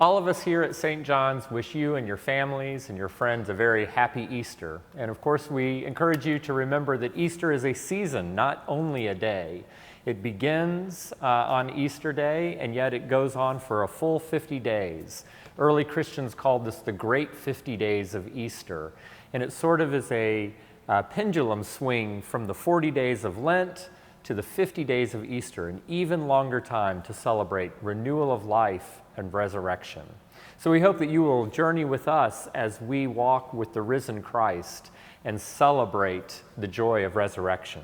All of us here at St. John's wish you and your families and your friends a very happy Easter. And of course, we encourage you to remember that Easter is a season, not only a day. It begins on Easter Day, and yet it goes on for a full 50 days. Early Christians called this the Great 50 Days of Easter. And it sort of is a pendulum swing from the 40 days of Lent to the 50 days of Easter, an even longer time to celebrate renewal of life and resurrection. So we hope that you will journey with us as we walk with the risen Christ and celebrate the joy of resurrection.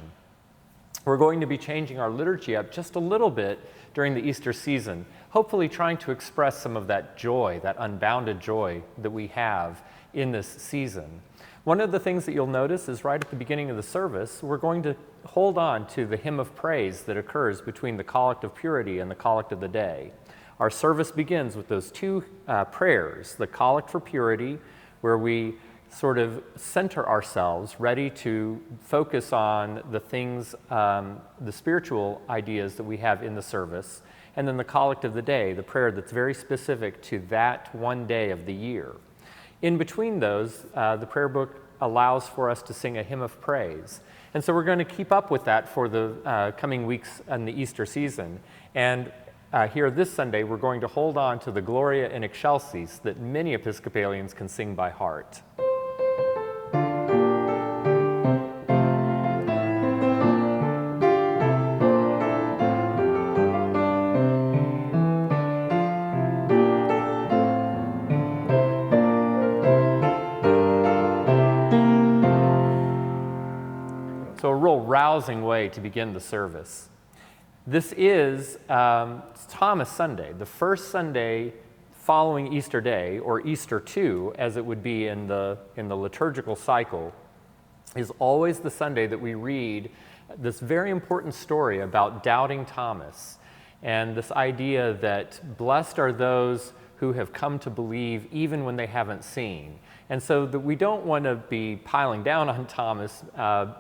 We're going to be changing our liturgy up just a little bit during the Easter season, hopefully trying to express some of that joy, that unbounded joy that we have in this season. One of the things that you'll notice is right at the beginning of the service, we're going to hold on to the hymn of praise that occurs between the Collect of Purity and the Collect of the Day. Our service begins with those two prayers, the Collect for Purity, where we sort of center ourselves, ready to focus on the things, the spiritual ideas that we have in the service, and then the Collect of the Day, the prayer that's very specific to that one day of the year. In between those, the prayer book allows for us to sing a hymn of praise. And so we're going to keep up with that for the coming weeks in the Easter season. And here this Sunday, we're going to hold on to the Gloria in Excelsis that many Episcopalians can sing by heart. So a real rousing way to begin the service. This is Thomas Sunday, the first Sunday following Easter Day, or Easter 2, as it would be in the liturgical cycle, is always the Sunday that we read this very important story about doubting Thomas, and this idea that blessed are those who have come to believe even when they haven't seen. And so that we don't want to be piling down on Thomas.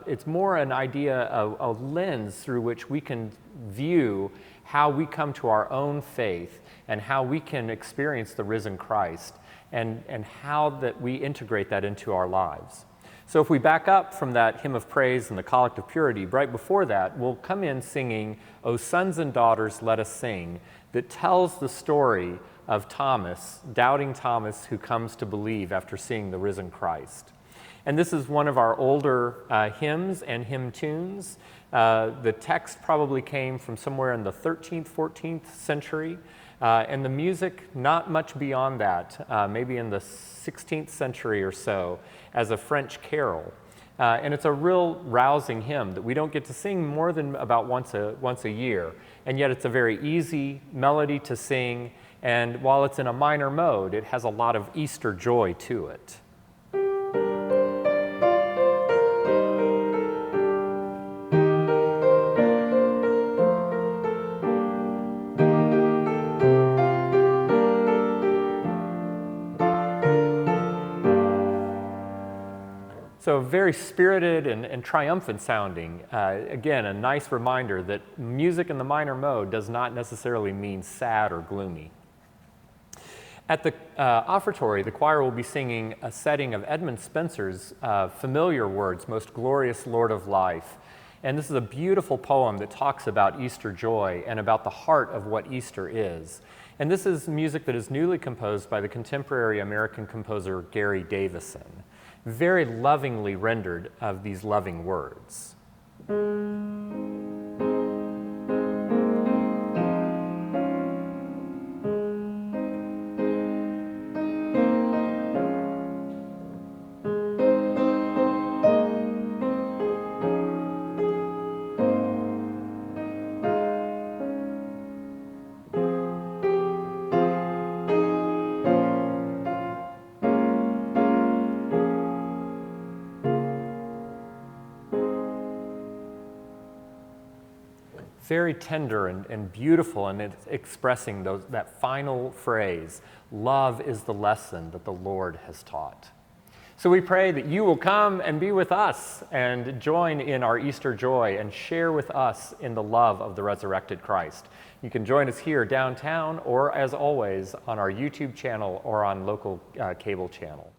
It's more an idea, a lens through which we can view how we come to our own faith and how we can experience the risen Christ and how that we integrate that into our lives. So if we back up from that hymn of praise and the Collect of Purity, right before that, we'll come in singing, "O Sons and Daughters, Let Us Sing," that tells the story of Thomas, doubting Thomas, who comes to believe after seeing the risen Christ. And this is one of our older hymns and hymn tunes. The text probably came from somewhere in the 13th, 14th century, and the music not much beyond that, maybe in the 16th century or so, as a French carol. And it's a real rousing hymn that we don't get to sing more than about once a year, and yet it's a very easy melody to sing. And while it's in a minor mode, it has a lot of Easter joy to it. So very spirited and triumphant sounding. Again, a nice reminder that music in the minor mode does not necessarily mean sad or gloomy. At the offertory, the choir will be singing a setting of Edmund Spenser's familiar words, "Most Glorious Lord of Life." And this is a beautiful poem that talks about Easter joy and about the heart of what Easter is. And this is music that is newly composed by the contemporary American composer Gary Davison, very lovingly rendered of these loving words. Very tender and beautiful, and it's expressing that final phrase, "Love is the lesson that the Lord has taught." So we pray that you will come and be with us and join in our Easter joy and share with us in the love of the resurrected Christ. You can join us here downtown or, as always, on our YouTube channel or on local cable channel.